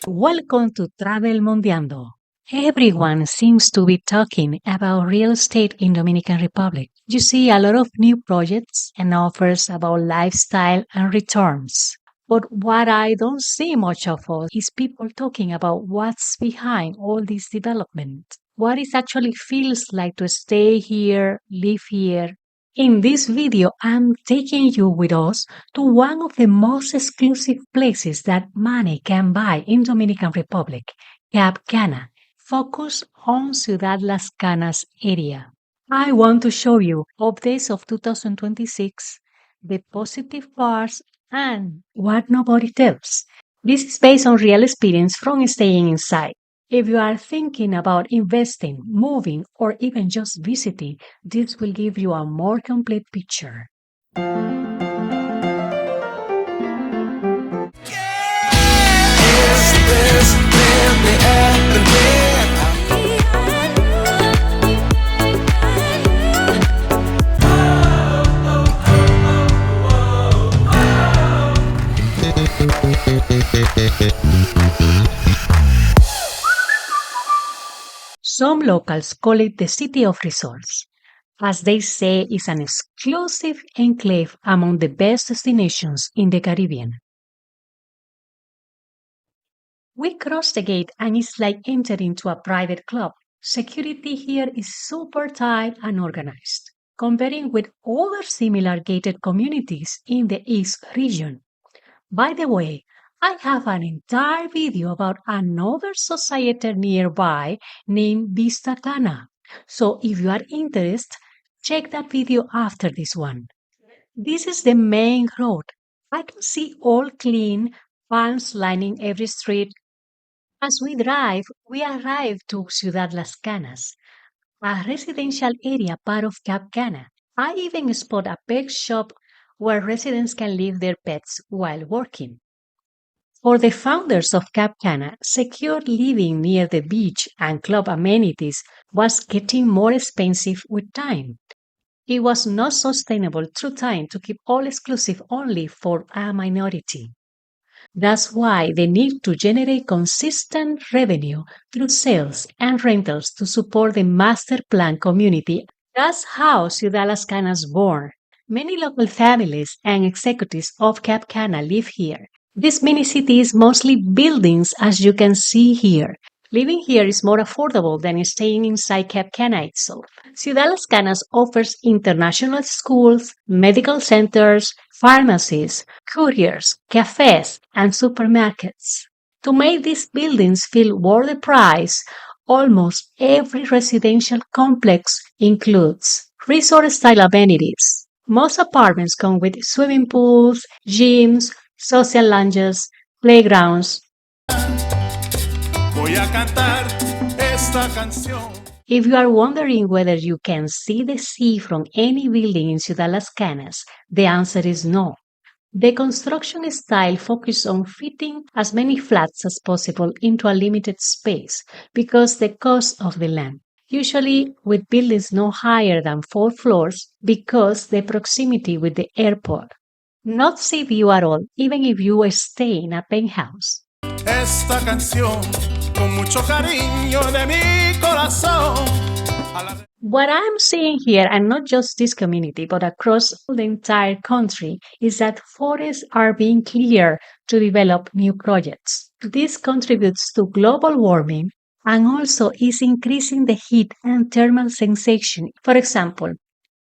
Welcome to Travel Mundiando. Everyone seems to be talking about real estate in Dominican Republic. You see a lot of new projects and offers about lifestyle and returns. But what I don't see much of all is people talking about what's behind all this development. What it actually feels like to stay here, live here. In this video, I'm taking you with us to one of the most exclusive places that money can buy in Dominican Republic, Cap Cana, focus on Ciudad Las Canas area. I want to show you updates of 2026, the positive parts, and what nobody tells. This is based on real experience from staying inside. If you are thinking about investing, moving, or even just visiting, this will give you a more complete picture. Some locals call it the City of Resorts, as they say it's an exclusive enclave among the best destinations in the Caribbean. We cross the gate and it's like entering into a private club. Security here is super tight and organized, comparing with other similar gated communities in the East region. By the way, I have an entire video about another society nearby named Vista Cana. So if you are interested, check that video after this one. This is the main road. I can see all clean, palms lining every street. As we drive, we arrive to Ciudad Las Canas, a residential area part of Cap Cana. I even spot a pet shop where residents can leave their pets while working. For the founders of Cap Cana, secure living near the beach and club amenities was getting more expensive with time. It was not sustainable through time to keep all exclusive only for a minority. That's why they need to generate consistent revenue through sales and rentals to support the master plan community. That's how Ciudad Las Canas born. Many local families and executives of Cap Cana live here. This mini city is mostly buildings, as you can see here. Living here is more affordable than staying inside Cap Cana itself. Ciudad Las Canas offers international schools, medical centers, pharmacies, couriers, cafes, and supermarkets. To make these buildings feel worth the price, almost every residential complex includes resort-style amenities. Most apartments come with swimming pools, gyms, social lounges, playgrounds. Voy a cantar esta canción. If you are wondering whether you can see the sea from any building in Ciudad Las Canas, the answer is no. The construction style focuses on fitting as many flats as possible into a limited space because the cost of the land. Usually with buildings no higher than 4 floors because the proximity with the airport. Not sea view at all, even if you stay in a penthouse. Esta canción, con mucho cariño de mi corazón. What I'm seeing here, and not just this community, but across the entire country, is that forests are being cleared to develop new projects. This contributes to global warming and also is increasing the heat and thermal sensation. For example,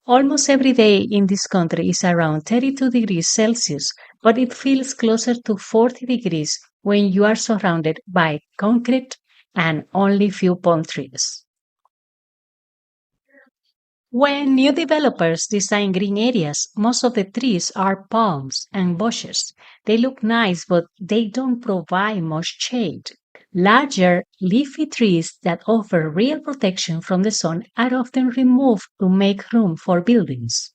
almost every day in this country is around 32 degrees Celsius, but it feels closer to 40 degrees when you are surrounded by concrete and only few palm trees. When new developers design green areas, most of the trees are palms and bushes. They look nice, but they don't provide much shade. Larger, leafy trees that offer real protection from the sun are often removed to make room for buildings.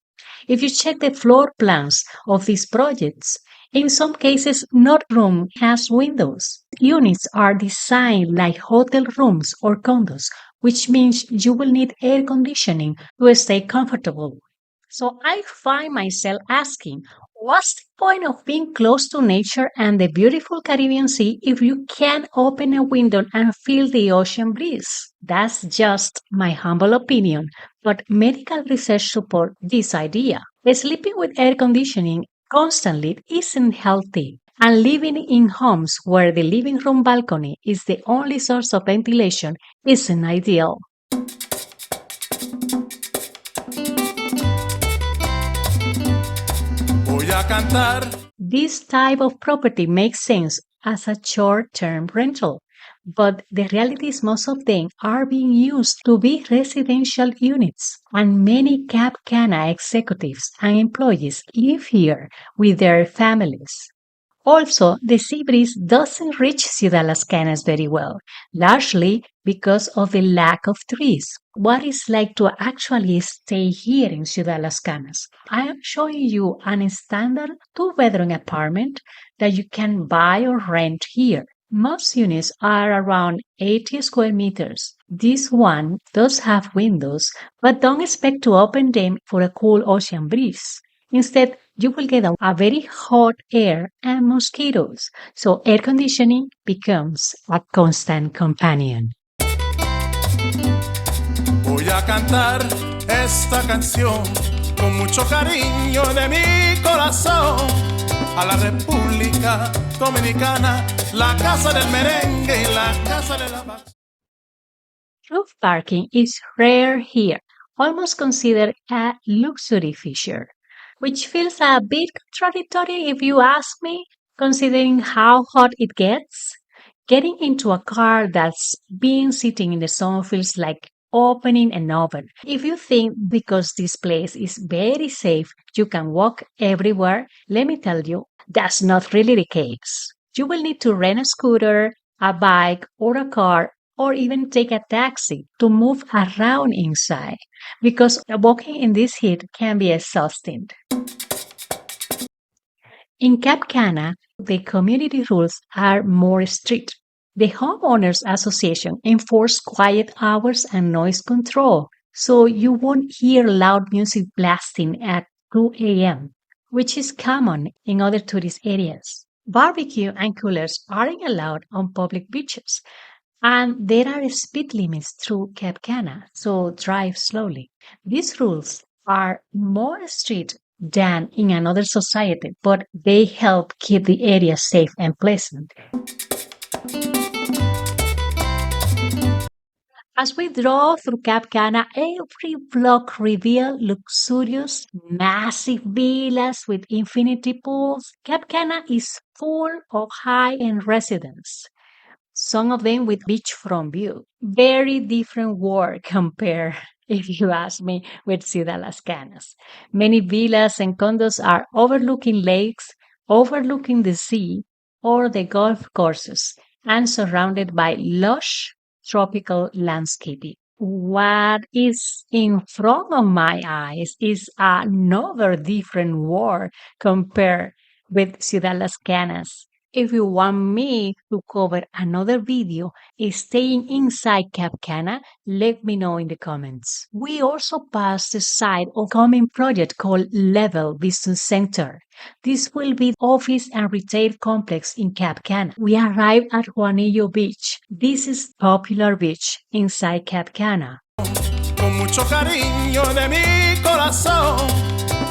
If you check the floor plans of these projects, in some cases, not room has windows. Units are designed like hotel rooms or condos, which means you will need air conditioning to stay comfortable. So I find myself asking, What's the point of being close to nature and the beautiful Caribbean Sea if you can't open a window and feel the ocean breeze? That's just my humble opinion, but medical research supports this idea. Sleeping with air conditioning constantly isn't healthy, and living in homes where the living room balcony is the only source of ventilation isn't ideal. Voy a cantar. This type of property makes sense as a short term rental, but the reality is most of them are being used to be residential units, and many Cap Cana executives and employees live here with their families. Also, the sea breeze doesn't reach Ciudad Las Canas very well, largely because of the lack of trees. What it's like to actually stay here in Ciudad Las Canas? I am showing you an standard two-bedroom apartment that you can buy or rent here. Most units are around 80 square meters. This one does have windows, but don't expect to open them for a cool ocean breeze. Instead, you will get a very hot air and mosquitoes, so air conditioning becomes a constant companion. Voy a cantar esta canción con mucho cariño de mi corazón a la República Dominicana, la casa del merengue y la casa de la bachata. Roof parking is rare here, almost considered a luxury feature, which feels a bit contradictory if you ask me, considering how hot it gets. Getting into a car that's been sitting in the sun feels like opening an oven. If you think because this place is very safe, you can walk everywhere, let me tell you, that's not really the case. You will need to rent a scooter, a bike, or a car, or even take a taxi to move around inside because walking in this heat can be exhausting. In Cap Cana, the community rules are more strict. The Homeowners Association enforces quiet hours and noise control, so you won't hear loud music blasting at 2 a.m., which is common in other tourist areas. Barbecue and coolers aren't allowed on public beaches, and there are speed limits through Cap Cana, so drive slowly. These rules are more strict than in another society, but they help keep the area safe and pleasant. As we drove through Cap Cana, every block revealed luxurious, massive villas with infinity pools. Cap Cana is full of high-end residences, some of them with beachfront view. Very different world compare, if you ask me, with Ciudad Las Canas. Many villas and condos are overlooking lakes, overlooking the sea or the golf courses, and surrounded by lush tropical landscaping. What is in front of my eyes is another different world compared with Ciudad Las Canas. If you want me to cover another video staying inside Cap Cana, let me know in the comments. We also passed the site of a coming project called Level Business Center. This will be office and retail complex in Cap Cana. We arrived at Juanillo Beach. This is popular beach inside Cap Cana. Con mucho cariño de mi corazón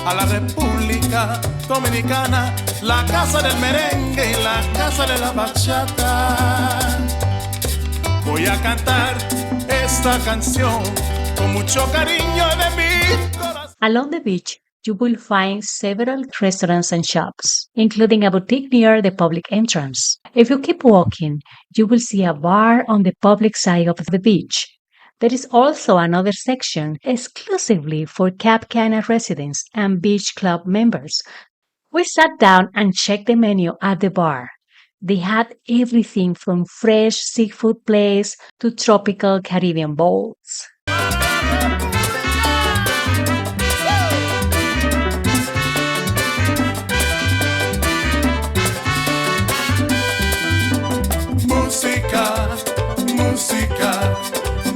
a la República Dominicana, la casa del merengue y la casa de la bachata. Voy a cantar esta canción con mucho cariño de mi corazón. Along the beach, you will find several restaurants and shops, including a boutique near the public entrance. If you keep walking, you will see a bar on the public side of the beach. There is also another section exclusively for Cap Cana residents and beach club members. We sat down and checked the menu at the bar. They had everything from fresh seafood plates to tropical Caribbean bowls. Música, música,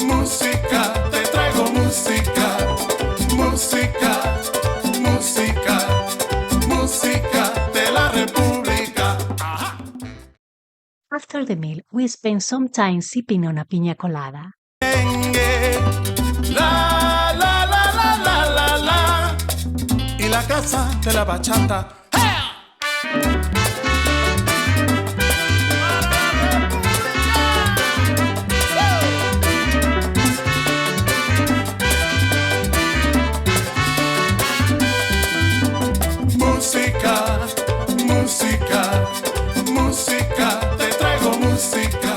música, te traigo música, música, música, música. After the meal, we spend some time sipping on a piña colada. La, la, la, la, la, la, la. Y la casa de la bachata. Música, música, música, te traigo música.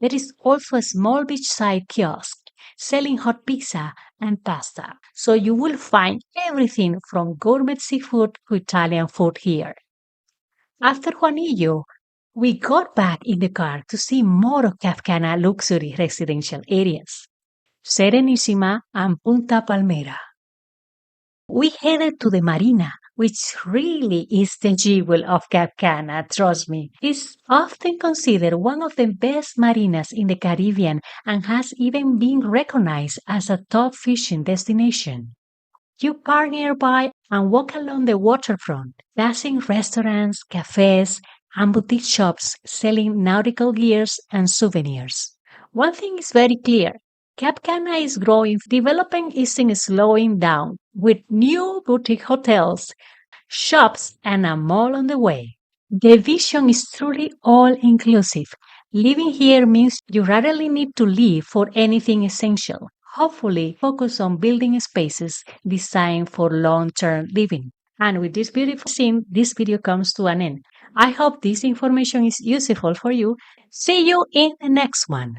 There is also a small beachside kiosk selling hot pizza and pasta, so you will find everything from gourmet seafood to Italian food here. After Juanillo, we got back in the car to see more of Cap Cana luxury residential areas, Serenissima and Punta Palmera. We headed to the marina, which really is the jewel of Cap Cana, trust me. It's often considered one of the best marinas in the Caribbean and has even been recognized as a top fishing destination. You park nearby and walk along the waterfront, passing restaurants, cafes, and boutique shops selling nautical gears and souvenirs. One thing is very clear. Cap Cana is growing, developing isn't slowing down, with new boutique hotels, shops, and a mall on the way. The vision is truly all-inclusive. Living here means you rarely need to leave for anything essential. Hopefully, focus on building spaces designed for long-term living. And with this beautiful scene, this video comes to an end. I hope this information is useful for you. See you in the next one.